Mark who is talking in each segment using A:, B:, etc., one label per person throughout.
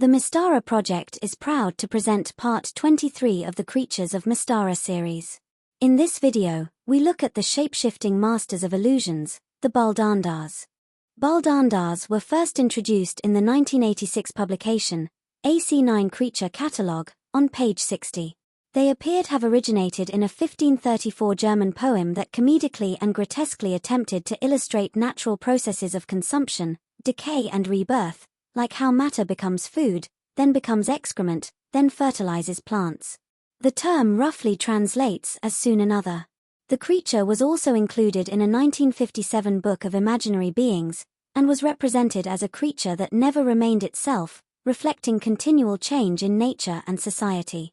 A: The Mystara project is proud to present part 23 of the Creatures of Mystara series. In this video, we look at the shape-shifting masters of illusions, the Baldandars. Baldandars were first introduced in the 1986 publication, AC9 Creature Catalogue, on page 60. They appeared have originated in a 1534 German poem that comedically and grotesquely attempted to illustrate natural processes of consumption, decay and rebirth, like how matter becomes food, then becomes excrement, then fertilizes plants. The term roughly translates as soon another. The creature was also included in a 1957 book of imaginary beings, and was represented as a creature that never remained itself, reflecting continual change in nature and society.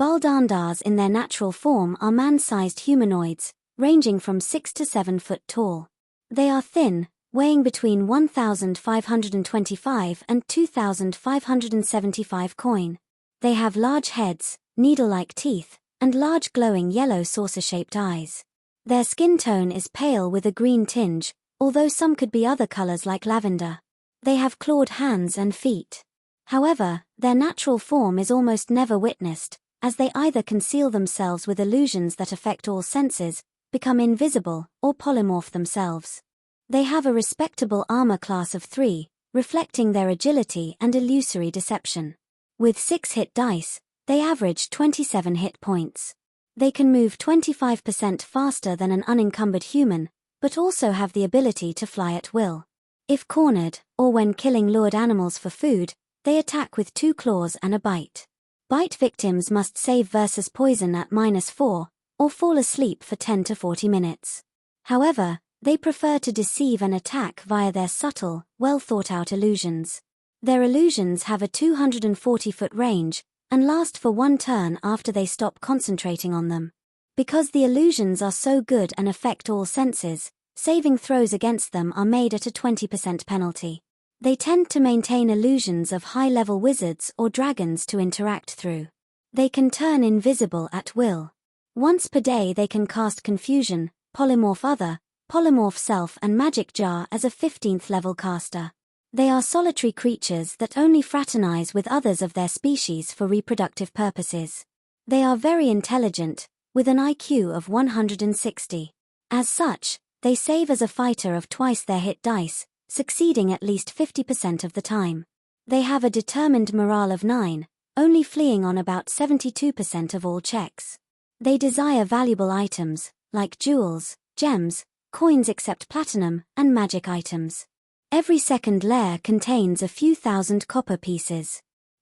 A: Baldandars in their natural form are man-sized humanoids, ranging from 6 to 7 foot tall. They are thin, weighing between 1,525 and 2,575 coin. They have large heads, needle-like teeth, and large glowing yellow saucer-shaped eyes. Their skin tone is pale with a green tinge, although some could be other colors like lavender. They have clawed hands and feet. However, their natural form is almost never witnessed, as they either conceal themselves with illusions that affect all senses, become invisible, or polymorph themselves. They have a respectable armor class of 3, reflecting their agility and illusory deception. With 6 hit dice, they average 27 hit points. They can move 25% faster than an unencumbered human, but also have the ability to fly at will. If cornered, or when killing lured animals for food, they attack with 2 claws and a bite. Bite victims must save versus poison at -4, or fall asleep for 10 to 40 minutes. However, they prefer to deceive and attack via their subtle, well-thought-out illusions. Their illusions have a 240-foot range, and last for 1 turn after they stop concentrating on them. Because the illusions are so good and affect all senses, saving throws against them are made at a 20% penalty. They tend to maintain illusions of high-level wizards or dragons to interact through. They can turn invisible at will. Once per day they can cast Confusion, Polymorph Other, Polymorph Self and Magic Jar as a 15th level caster. They are solitary creatures that only fraternize with others of their species for reproductive purposes. They are very intelligent, with an IQ of 160. As such, they save as a fighter of twice their hit dice, succeeding at least 50% of the time. They have a determined morale of 9, only fleeing on about 72% of all checks. They desire valuable items, like jewels, gems, coins except platinum, and magic items. Every second lair contains a few thousand copper pieces.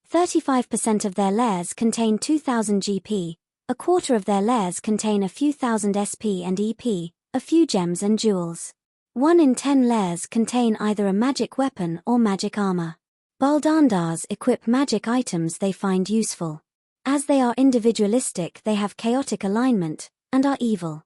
A: 35% of their lairs contain 2,000 GP, a quarter of their lairs contain a few thousand SP and EP, a few gems and jewels. 1 in 10 lairs contain either a magic weapon or magic armor. Baldandars equip magic items they find useful. As they are individualistic, they have chaotic alignment, and are evil.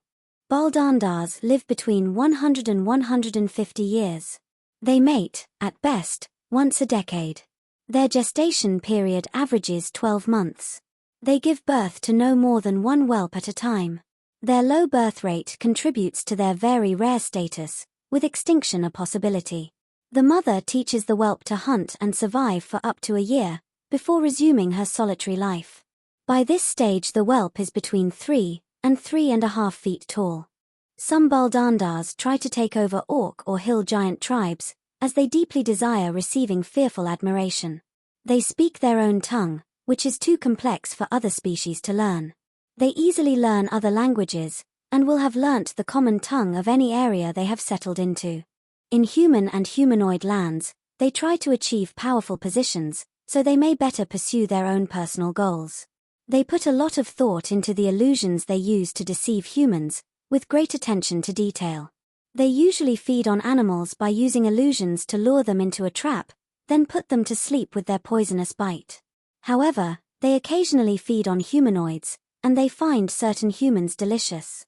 A: Baldandars live between 100 and 150 years. They mate, at best, once a decade. Their gestation period averages 12 months. They give birth to no more than 1 whelp at a time. Their low birth rate contributes to their very rare status, with extinction a possibility. The mother teaches the whelp to hunt and survive for up to a year, before resuming her solitary life. By this stage the whelp is between 3 and 3.5 feet tall. Some Baldandars try to take over orc or hill giant tribes, as they deeply desire receiving fearful admiration. They speak their own tongue, which is too complex for other species to learn. They easily learn other languages, and will have learnt the common tongue of any area they have settled into. In human and humanoid lands, they try to achieve powerful positions, so they may better pursue their own personal goals. They put a lot of thought into the illusions they use to deceive humans, with great attention to detail. They usually feed on animals by using illusions to lure them into a trap, then put them to sleep with their poisonous bite. However, they occasionally feed on humanoids, and they find certain humans delicious.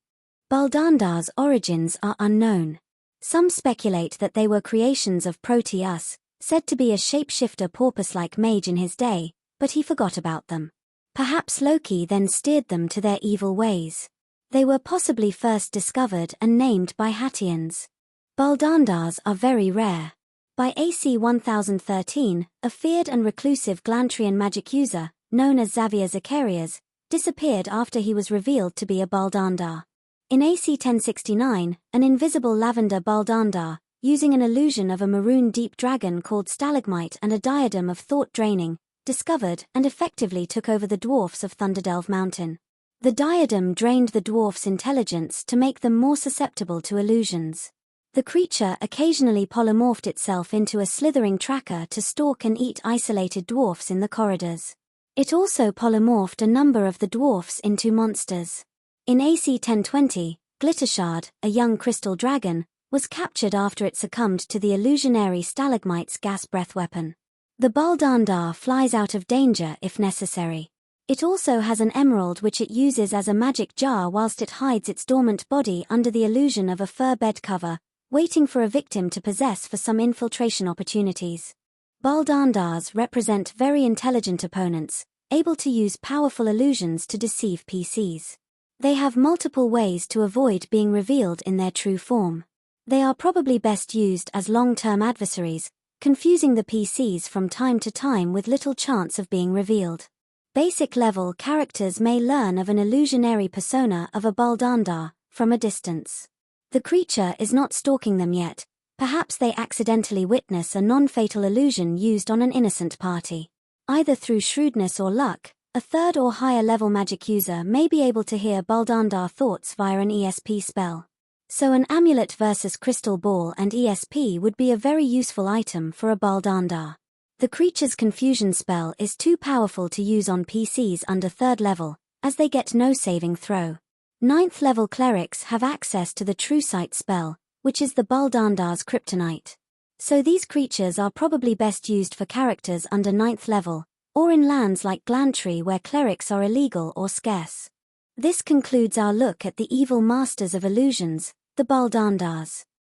A: Baldandars' origins are unknown. Some speculate that they were creations of Proteus, said to be a shapeshifter porpoise-like mage in his day, but he forgot about them. Perhaps Loki then steered them to their evil ways. They were possibly first discovered and named by Hattians. Baldandars are very rare. By AC 1013, a feared and reclusive Glantrian magic user, known as Xavier Zacharias, disappeared after he was revealed to be a Baldandar. In AC 1069, an invisible lavender Baldandar, using an illusion of a maroon deep dragon called Stalagmite and a diadem of thought draining, discovered and effectively took over the dwarfs of Thunderdelve Mountain. The diadem drained the dwarfs' intelligence to make them more susceptible to illusions. The creature occasionally polymorphed itself into a slithering tracker to stalk and eat isolated dwarfs in the corridors. It also polymorphed a number of the dwarfs into monsters. In AC 1020, Glittershard, a young crystal dragon, was captured after it succumbed to the illusionary Stalagmite's gas breath weapon. The Baldandar flies out of danger if necessary. It also has an emerald which it uses as a magic jar whilst it hides its dormant body under the illusion of a fur bed cover, waiting for a victim to possess for some infiltration opportunities. Baldandars represent very intelligent opponents, able to use powerful illusions to deceive PCs. They have multiple ways to avoid being revealed in their true form. They are probably best used as long-term adversaries, confusing the PCs from time to time with little chance of being revealed. Basic-level characters may learn of an illusionary persona of a Baldandar from a distance. The creature is not stalking them yet, perhaps they accidentally witness a non-fatal illusion used on an innocent party. Either through shrewdness or luck, a third or higher level magic user may be able to hear Baldandar thoughts via an ESP spell. So an amulet versus crystal ball and ESP would be a very useful item for a Baldandar. The creature's confusion spell is too powerful to use on PCs under 3rd level, as they get no saving throw. 9th level clerics have access to the True Sight spell, which is the Baldandar's kryptonite. So these creatures are probably best used for characters under 9th level, or in lands like Glantry where clerics are illegal or scarce. This concludes our look at the evil masters of illusions, the Baldandars.